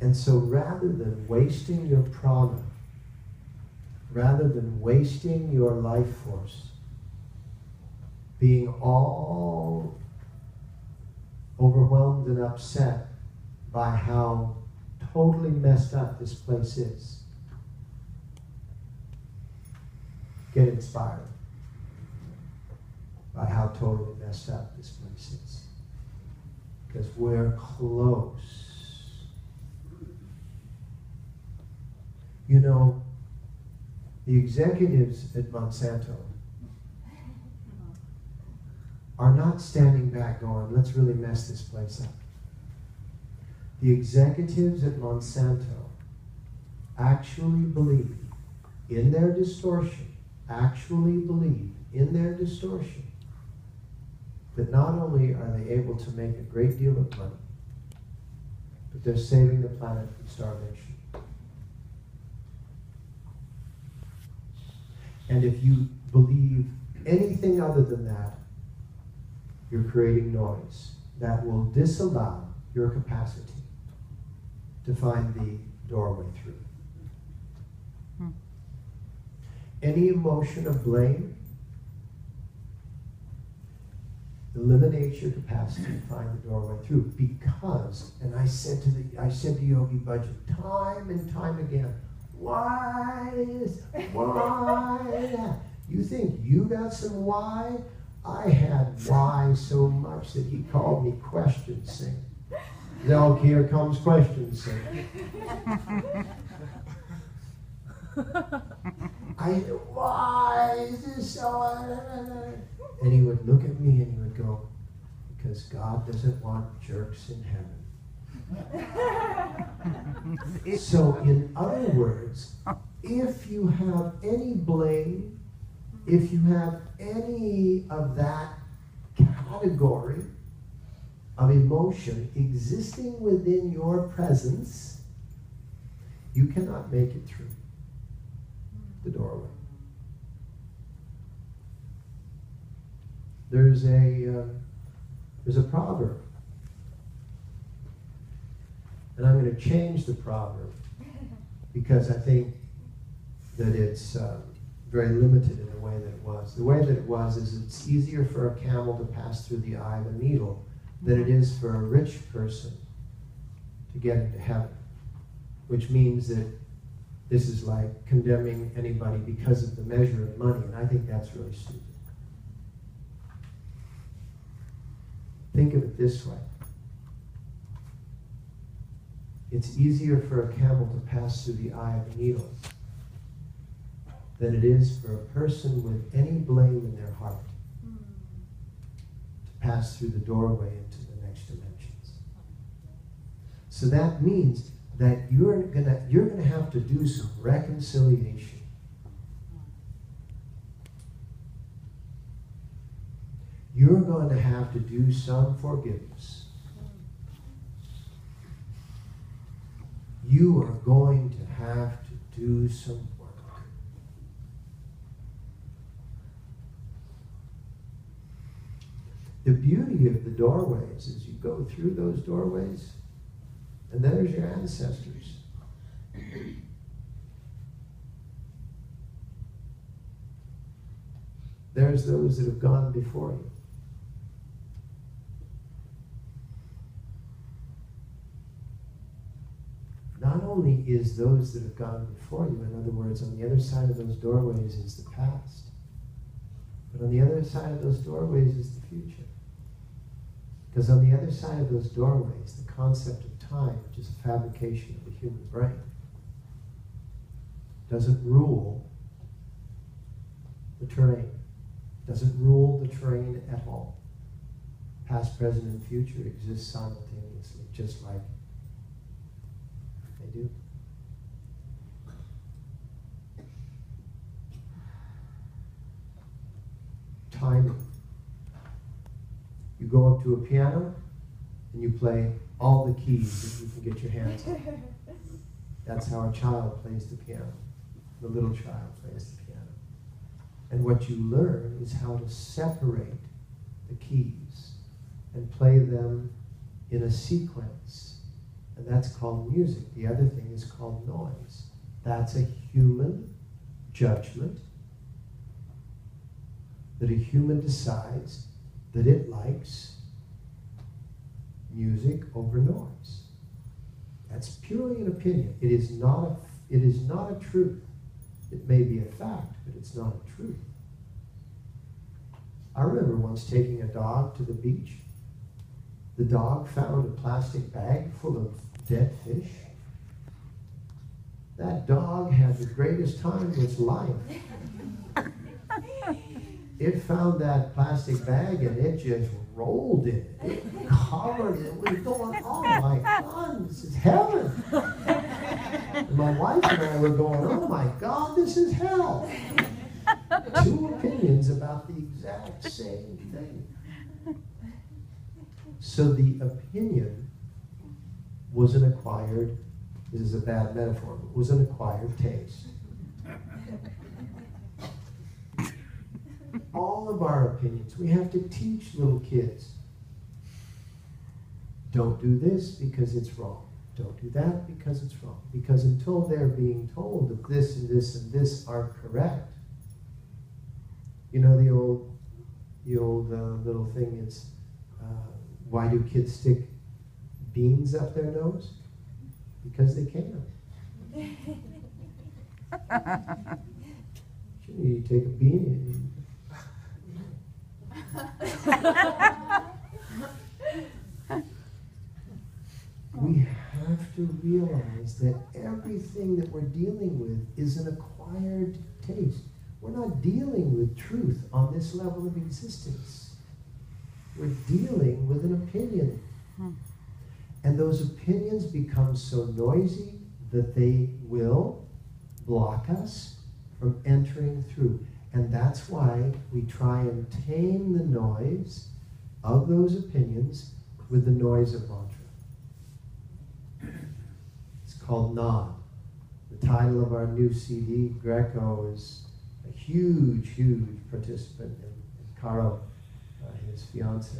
And so rather than wasting your prana, rather than wasting your life force, being all overwhelmed and upset by how totally messed up this place is, get inspired by how totally messed up this place is. Because we're close. You know, the executives at Monsanto are not standing back going, let's really mess this place up. The executives at Monsanto actually believe in their distortion, that not only are they able to make a great deal of money, but they're saving the planet from starvation. And if you believe anything other than that, you're creating noise that will disallow your capacity to find the doorway through. Any emotion of blame eliminates your capacity to find the doorway through, because, and I said to Yogi Bhajan time and time again, why that? You think you got some why? I had why so much that he called me Question Singh. Now here comes Question Singh. Why is this so? And he would look at me and he would go, because God doesn't want jerks in heaven. So in other words, if you have any blame, if you have any of that category of emotion existing within your presence, you cannot make it through the doorway. There's a proverb, and I'm going to change the proverb because I think that it's very limited in the way that it was. The way that it was is it's easier for a camel to pass through the eye of a needle than it is for a rich person to get into heaven, which means that this is like condemning anybody because of the measure of money, and I think that's really stupid. Think of it this way. It's easier for a camel to pass through the eye of a needle than it is for a person with any blame in their heart to pass through the doorway into the next dimensions. So that means that you're gonna have to do some reconciliation. You're going to have to do some forgiveness. You are going to have to do some work. The beauty of the doorways is you go through those doorways, and there's your ancestors. There's those that have gone before you. Not only is those that have gone before you, in other words, on the other side of those doorways is the past, but on the other side of those doorways is the future. Because on the other side of those doorways, the concept of time, which is a fabrication of the human brain, doesn't rule the terrain, doesn't rule the terrain at all. Past, present, and future exist simultaneously, just like they do. Timing. You go up to a piano and you play all the keys that you can get your hands on. That's how a child plays the piano. The little child plays the piano. And what you learn is how to separate the keys and play them in a sequence and that's called music. The other thing is called noise. That's a human judgment that a human decides that it likes music over noise. That's purely an opinion. It is not a truth. It may be a fact, but it's not a truth. I remember once taking a dog to the beach. The dog found a plastic bag full of dead fish. That dog had the greatest time of its life. It found that plastic bag and it just rolled in it. It covered it. It was going, oh my God, this is heaven. And my wife and I were going, oh my God, this is hell. Two opinions about the exact same thing. So the opinion was an acquired, this is a bad metaphor, but was an acquired taste. All of our opinions, we have to teach little kids. Don't do this because it's wrong. Don't do that because it's wrong. Because until they're being told that this and this and this are correct, you know the old little thing, it's why do kids stick beans up their nose? Because they can. You take a bean we have to realize that everything that we're dealing with is an acquired taste. We're not dealing with truth on this level of existence. We're dealing with an opinion. And those opinions become so noisy that they will block us from entering through. And that's why we try and tame the noise of those opinions with the noise of mantra. It's called Nod. The title of our new CD, Greco, is a huge, huge participant, and Caro, his fiance,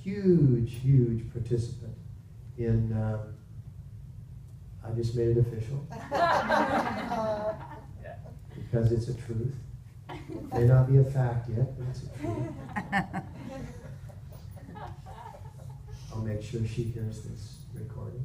huge, huge participant in, I just made it official, because it's a truth. May not be a fact yet, but it's a truth. I'll make sure she hears this recording.